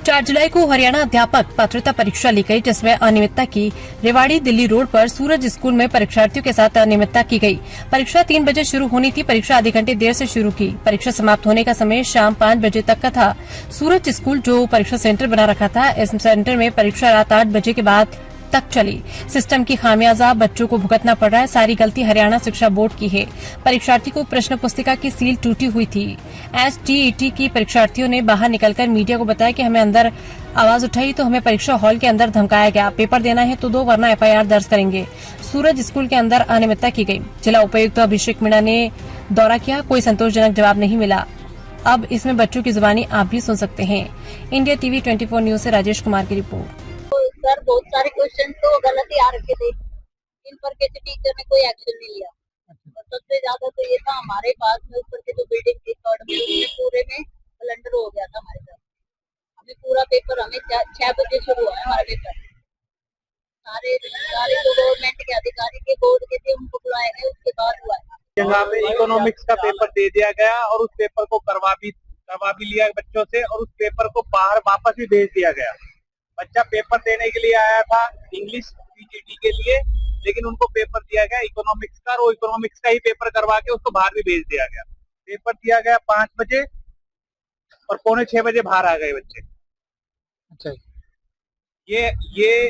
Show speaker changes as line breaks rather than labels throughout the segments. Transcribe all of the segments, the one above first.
4 जुलाई को हरियाणा अध्यापक पात्रता परीक्षा ली गई, जिसमें अनियमितता की रेवाड़ी दिल्ली रोड पर सूरज स्कूल में परीक्षार्थियों के साथ अनियमितता की गई। परीक्षा 3 बजे शुरू होनी थी। परीक्षा आधे घंटे देर से शुरू की। परीक्षा समाप्त होने का समय शाम 5 बजे तक का था। सूरज स्कूल जो परीक्षा सेंटर बना रखा था, इस सेंटर में परीक्षा रात 8 बजे के बाद तक चली। सिस्टम की खामियाजा बच्चों को भुगतना पड़ रहा है। सारी गलती हरियाणा शिक्षा बोर्ड की है। परीक्षार्थी को प्रश्न पुस्तिका की सील टूटी हुई थी। STET की परीक्षार्थियों ने बाहर निकलकर मीडिया को बताया कि हमें अंदर आवाज उठाई तो हमें परीक्षा हॉल के अंदर धमकाया गया। पेपर देना है तो दो, वरना FIR दर्ज करेंगे। सूरज स्कूल के अंदर अनियमितता की गई। जिला उपायुक्त अभिषेक मीणा ने दौरा किया, कोई संतोषजनक जवाब नहीं मिला। अब इसमें बच्चों की जुबानी आप भी सुन सकते हैं। इंडिया TV 24 न्यूज से राजेश कुमार की रिपोर्ट।
सर बहुत सारे क्वेश्चन तो गलत ही आ रखे थे, इन पर के टीचर ने कोई एक्शन नहीं लिया। और सबसे ज्यादा तो ये था हमारे पास में ऊपर के जो बिल्डिंग थी थर्ड में, उसमें पूरे में ब्लंडर हो गया था हमारे साथ। हमें पूरा पेपर हमें 6 बजे शुरू हुआ है हमारा पेपर। सारे जो गवर्नमेंट के अधिकारी के बोर्ड के थे उनको बुलाए गए, उसके बाद हुआ है।
यहाँ पे इकोनॉमिक्स का पेपर दे दिया गया और उस पेपर को करवा भी लिया बच्चों से, और उस पेपर को बाहर वापस भी भेज दिया गया। बच्चा पेपर देने के लिए आया था इंग्लिश PGT के लिए, लेकिन उनको पेपर दिया गया इकोनॉमिक्स का, और वो इकोनॉमिक्स का ही पेपर करवा के उसको बाहर भी भेज दिया गया। पेपर दिया गया 5 बजे और 5:45 बजे बाहर आ गए बच्चे।
अच्छा,
ये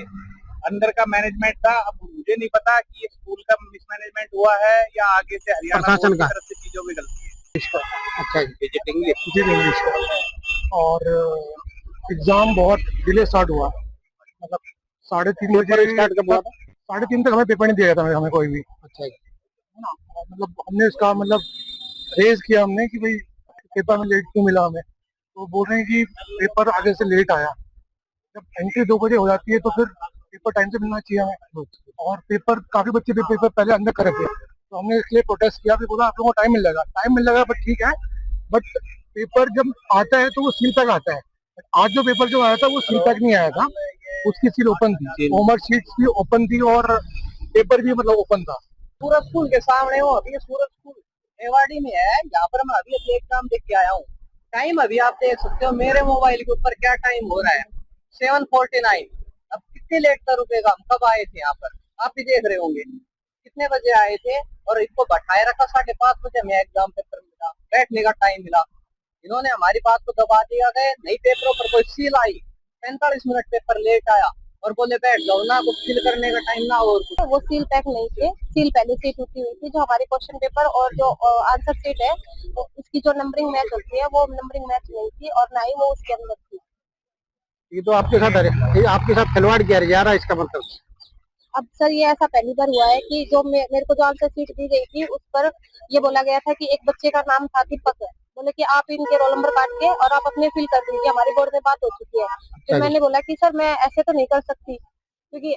अंदर का मैनेजमेंट था। अब मुझे नहीं पता कि ये स्कूल का मिसमैनेजमेंट हुआ है या आगे से हरियाणा
प्रशासन
बोर्ड की
का
तरफ से चीजों में गलती है।
अच्छा
इंग्लिश का। और एग्जाम बहुत डिले स्टार्ट हुआ, मतलब 3:30 बजे
स्टार्ट कब हुआ था?
3:30 तक हमें पेपर नहीं दिया था हमें कोई भी,
अच्छा
है ना। मतलब हमने इसका रेज किया हमने कि भाई पेपर में लेट क्यों मिला हमें, तो बोल रहे हैं कि पेपर आगे से लेट आया। जब एंट्री 2 बजे हो जाती है तो फिर पेपर टाइम से मिलना चाहिए हमें, और पेपर काफी बच्चे पेपर पहले अंदर कर रखे, तो हमने इसलिए प्रोटेस्ट किया। फिर बोला आप लोगों को टाइम मिल जाएगा, बट ठीक है, बट पेपर जब आता है तो वो सील तक आता है। आज जो पेपर जो आया था वो सील तक नहीं आया था, उसकी सील ओपन थी, होमवर्क शीट्स भी ओपन थी और पेपर भी मतलब ओपन था।
सूरज स्कूल के सामने हो, अभी सूरज स्कूल रेवाड़ी में है, यहाँ पर मैं अभी एग्जाम देख के आया हूँ। टाइम अभी आप देख सकते हो मेरे मोबाइल के ऊपर क्या टाइम हो रहा है, 7:49। अब कितनी लेट का रुकेगा, हम कब आए थे यहाँ पर आप भी देख रहे होंगे। कितने बजे आए थे और इसको बैठाए रखा, 5:30 बजे हमें एग्जाम पेपर मिला, बैठने का टाइम मिला। इन्होंने हमारी बात को दबा दिया गया। नई पेपरों पर कोई सील आई, 45 मिनट पेपर लेट आया और बोले बैठ जाओ ना, कुछ सील करने का टाइम ना। और कुछ
वो सील पैक नहीं थे, सील पहले से टूटी हुई थी। जो हमारे क्वेश्चन पेपर और जो आंसर शीट है तो उसकी जो नंबरिंग मैच होती है वो नंबरिंग मैच नहीं थी, और ना ही वो उसके अंदर थी।
ये तो आपके साथ खिलवाड़ किया जा रहा है, इसका मतलब।
अब सर ये ऐसा पहली बार हुआ है कि जो मेरे को जो आंसर शीट दी गई थी उस पर ये बोला गया था कि एक बच्चे का नाम था दीपक है, बोले कि आप इनके रोल नंबर काट के और आप अपने फिल कर दीजिए, हमारी बोर्ड में बात हो चुकी है। फिर मैंने बोला कि सर मैं ऐसे तो नहीं कर सकती, क्योंकि